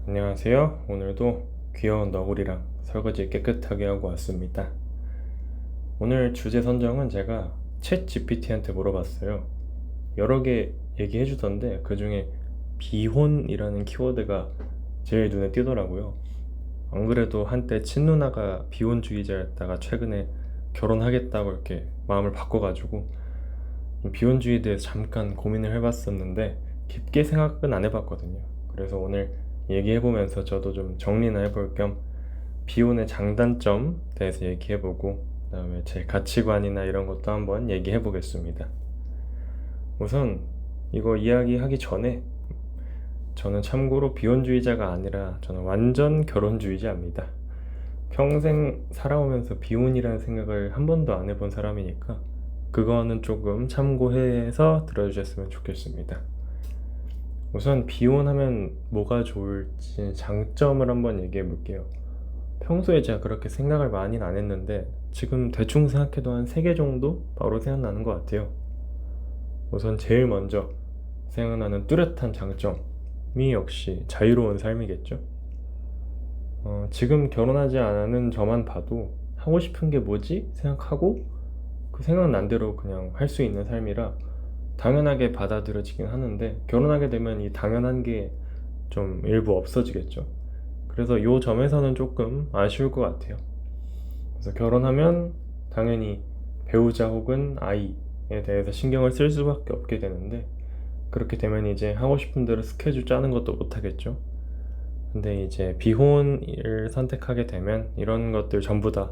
안녕하세요. 오늘도 귀여운 너구리랑 설거지 깨끗하게 하고 왔습니다. 오늘 주제 선정은 제가 챗 GPT한테 물어봤어요. 여러 개 얘기해 주던데 그 중에 비혼이라는 키워드가 제일 눈에 띄더라고요. 안 그래도 한때 친누나가 비혼주의자였다가 최근에 결혼하겠다고 이렇게 마음을 바꿔가지고 비혼주의에 대해서 잠깐 고민을 해봤었는데 깊게 생각은 안 해봤거든요. 그래서 오늘 얘기해보면서 저도 좀 정리나 해볼 겸 비혼의 장단점 대해서 얘기해보고 그다음에 제 가치관이나 이런 것도 한번 얘기해보겠습니다. 우선 이거 이야기하기 전에 저는 참고로 비혼주의자가 아니라 저는 완전 결혼주의자입니다. 평생 살아오면서 비혼이라는 생각을 한 번도 안 해본 사람이니까 그거는 조금 참고해서 들어주셨으면 좋겠습니다. 우선 비혼하면 뭐가 좋을지 장점을 한번 얘기해 볼게요. 평소에 제가 그렇게 생각을 많이는 안 했는데 지금 대충 생각해도 한 3개 정도 바로 생각나는 것 같아요. 우선 제일 먼저 생각나는 뚜렷한 장점이 역시 자유로운 삶이겠죠. 지금 결혼하지 않은 저만 봐도 하고 싶은 게 뭐지? 생각하고 그 생각난 대로 그냥 할 수 있는 삶이라 당연하게 받아들여지긴 하는데 결혼하게 되면 이 당연한 게 좀 일부 없어지겠죠. 그래서 이 점에서는 조금 아쉬울 것 같아요. 그래서 결혼하면 당연히 배우자 혹은 아이에 대해서 신경을 쓸 수밖에 없게 되는데 그렇게 되면 이제 하고 싶은 대로 스케줄 짜는 것도 못 하겠죠. 근데 이제 비혼을 선택하게 되면 이런 것들 전부 다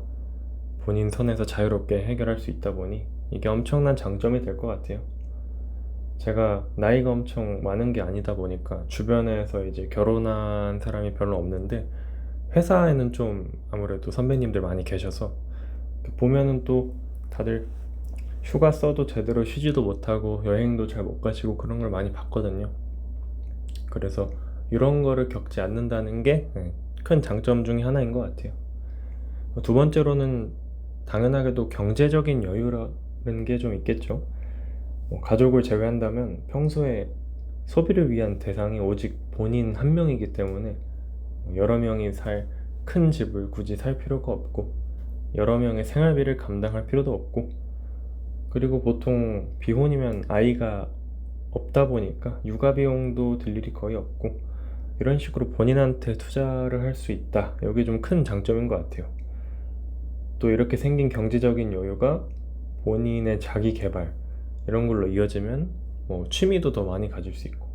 본인 선에서 자유롭게 해결할 수 있다 보니 이게 엄청난 장점이 될 것 같아요. 제가 나이가 엄청 많은 게 아니다 보니까 주변에서 이제 결혼한 사람이 별로 없는데 회사에는 좀 아무래도 선배님들 많이 계셔서 보면은 또 다들 휴가 써도 제대로 쉬지도 못하고 여행도 잘 못 가시고 그런 걸 많이 봤거든요. 그래서 이런 거를 겪지 않는다는 게 큰 장점 중에 하나인 것 같아요. 두 번째로는 당연하게도 경제적인 여유라는 게 좀 있겠죠. 가족을 제외한다면 평소에 소비를 위한 대상이 오직 본인 한 명이기 때문에 여러 명이 살 큰 집을 굳이 살 필요가 없고 여러 명의 생활비를 감당할 필요도 없고 그리고 보통 비혼이면 아이가 없다 보니까 육아 비용도 들 일이 거의 없고 이런 식으로 본인한테 투자를 할 수 있다. 여기 좀 큰 장점인 것 같아요. 또 이렇게 생긴 경제적인 여유가 본인의 자기 개발 이런 걸로 이어지면 뭐 취미도 더 많이 가질 수 있고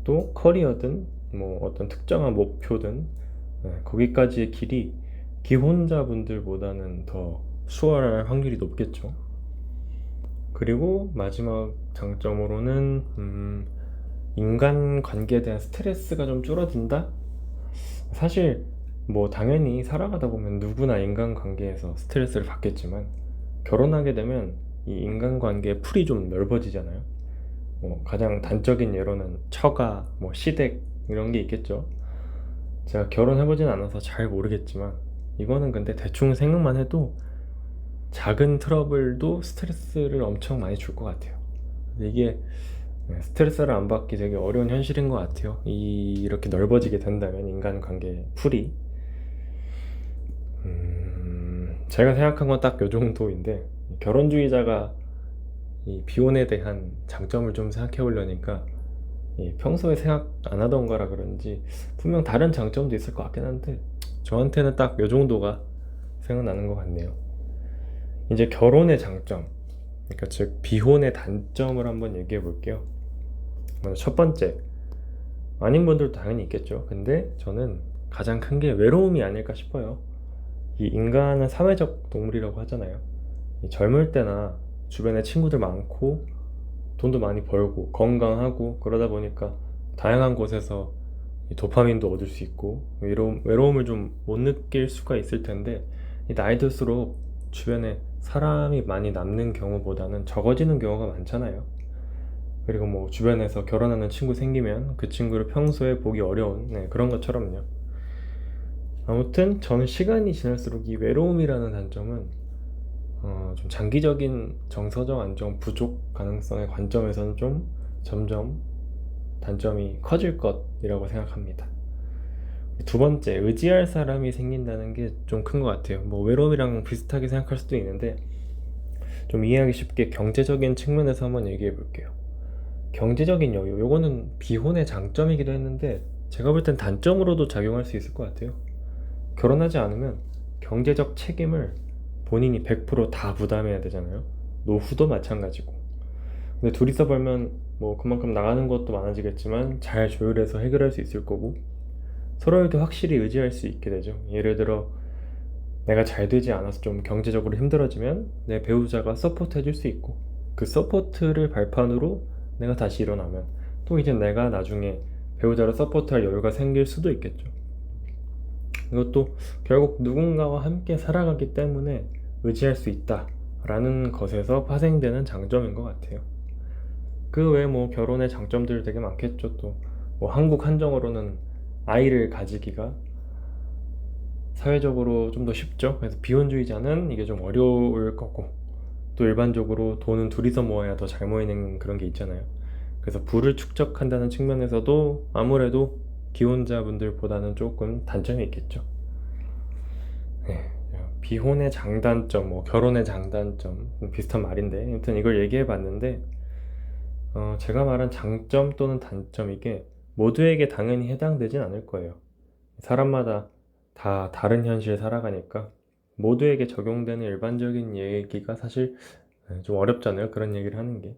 또 커리어든 뭐 어떤 특정한 목표든 거기까지의 길이 기혼자분들보다는 더 수월할 확률이 높겠죠. 그리고 마지막 장점으로는 인간 관계에 대한 스트레스가 좀 줄어든다? 사실 뭐 당연히 살아가다 보면 누구나 인간 관계에서 스트레스를 받겠지만 결혼하게 되면 이 인간 관계의 풀이 좀 넓어지잖아요. 뭐 가장 단적인 예로는 처가, 뭐 시댁 이런 게 있겠죠. 제가 결혼해보진 않아서 잘 모르겠지만 이거는 근데 대충 생각만 해도 작은 트러블도 스트레스를 엄청 많이 줄 것 같아요. 근데 이게 스트레스를 안 받기 되게 어려운 현실인 것 같아요. 이렇게 넓어지게 된다면 인간관계 풀이 제가 생각한 건 딱 요 정도인데 결혼주의자가 이 비혼에 대한 장점을 좀 생각해 보려니까 평소에 생각 안 하던 거라 그런지 분명 다른 장점도 있을 것 같긴 한데 저한테는 딱 요 정도가 생각나는 것 같네요. 이제 결혼의 장점, 그러니까 즉 비혼의 단점을 한번 얘기해 볼게요. 먼저 첫 번째, 아닌 분들도 당연히 있겠죠. 근데 저는 가장 큰 게 외로움이 아닐까 싶어요. 이 인간은 사회적 동물이라고 하잖아요. 이 젊을 때나 주변에 친구들 많고 돈도 많이 벌고 건강하고 그러다 보니까 다양한 곳에서 이 도파민도 얻을 수 있고 외로움을 좀 못 느낄 수가 있을 텐데 이 나이 들수록 주변에 사람이 많이 남는 경우보다는 적어지는 경우가 많잖아요. 그리고 뭐 주변에서 결혼하는 친구 생기면 그 친구를 평소에 보기 어려운 그런 것처럼요. 아무튼 저는 시간이 지날수록 이 외로움이라는 단점은 좀 장기적인 정서적 안정 부족 가능성의 관점에서는 좀 점점 단점이 커질 것이라고 생각합니다. 두 번째, 의지할 사람이 생긴다는 게 좀 큰 것 같아요. 뭐 외로움이랑 비슷하게 생각할 수도 있는데 좀 이해하기 쉽게 경제적인 측면에서 한번 얘기해 볼게요. 경제적인 여유, 요거는 비혼의 장점이기도 했는데 제가 볼 땐 단점으로도 작용할 수 있을 것 같아요. 결혼하지 않으면 경제적 책임을 본인이 100%다 부담해야 되잖아요. 노후도 마찬가지고. 근데 둘이서 벌면 뭐 그만큼 나가는 것도 많아지겠지만 잘 조율해서 해결할 수 있을 거고 서로에게 확실히 의지할 수 있게 되죠. 예를 들어 내가 잘 되지 않아서 좀 경제적으로 힘들어지면 내 배우자가 서포트 해줄 수 있고 그 서포트를 발판으로 내가 다시 일어나면 또 이제 내가 나중에 배우자를 서포트할 여유가 생길 수도 있겠죠. 이것도 결국 누군가와 함께 살아가기 때문에 의지할 수 있다라는 것에서 파생되는 장점인 것 같아요. 그 외에 뭐 결혼의 장점들 되게 많겠죠. 또 뭐 한국 한정으로는 아이를 가지기가 사회적으로 좀 더 쉽죠. 그래서 비혼주의자는 이게 좀 어려울 거고 또 일반적으로 돈은 둘이서 모아야 더 잘 모이는 그런 게 있잖아요. 그래서 부를 축적한다는 측면에서도 아무래도 기혼자분들보다는 조금 단점이 있겠죠. 네, 비혼의 장단점, 뭐 결혼의 장단점 비슷한 말인데 아무튼 이걸 얘기해 봤는데 제가 말한 장점 또는 단점 이게 모두에게 당연히 해당되진 않을 거예요. 사람마다 다 다른 현실 살아가니까 모두에게 적용되는 일반적인 얘기가 사실 좀 어렵잖아요. 그런 얘기를 하는 게.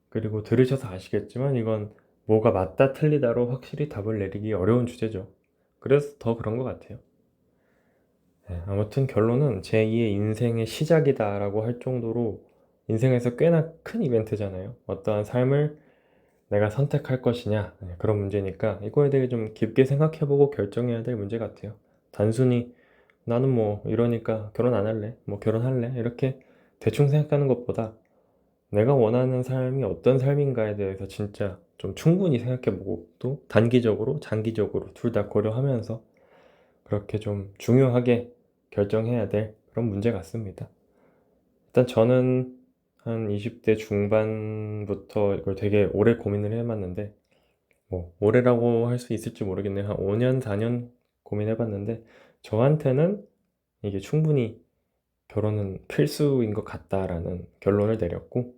그리고 들으셔서 아시겠지만 이건 뭐가 맞다 틀리다로 확실히 답을 내리기 어려운 주제죠. 그래서 더 그런 것 같아요. 네, 아무튼 결론은 제2의 인생의 시작이다라고 할 정도로 인생에서 꽤나 큰 이벤트잖아요. 어떠한 삶을 내가 선택할 것이냐, 그런 문제니까 이거에 대해 좀 깊게 생각해보고 결정해야 될 문제 같아요. 단순히 나는 뭐 이러니까 결혼 안 할래, 뭐 결혼할래 이렇게 대충 생각하는 것보다 내가 원하는 삶이 어떤 삶인가에 대해서 진짜 좀 충분히 생각해보고 또 단기적으로 장기적으로 둘 다 고려하면서 그렇게 좀 중요하게 결정해야 될 그런 문제 같습니다. 일단 저는 한 20대 중반부터 이걸 되게 오래 고민을 해봤는데 뭐 오래라고 할 수 있을지 모르겠네요. 한 5년, 4년 고민해봤는데 저한테는 이게 충분히 결혼은 필수인 것 같다라는 결론을 내렸고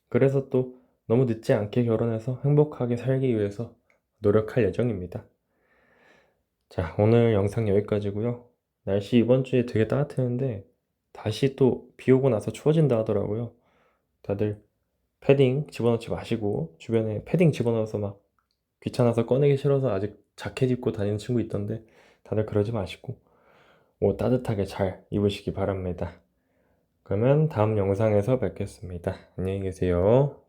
그래서 또 너무 늦지 않게 결혼해서 행복하게 살기 위해서 노력할 예정입니다. 자, 오늘 영상 여기까지고요. 날씨 이번 주에 되게 따뜻했는데 다시 또 비 오고 나서 추워진다 하더라고요. 다들 패딩 집어넣지 마시고 주변에 패딩 집어넣어서 막 귀찮아서 꺼내기 싫어서 아직 자켓 입고 다니는 친구 있던데 다들 그러지 마시고 옷 따뜻하게 잘 입으시기 바랍니다. 그러면 다음 영상에서 뵙겠습니다. 안녕히 계세요.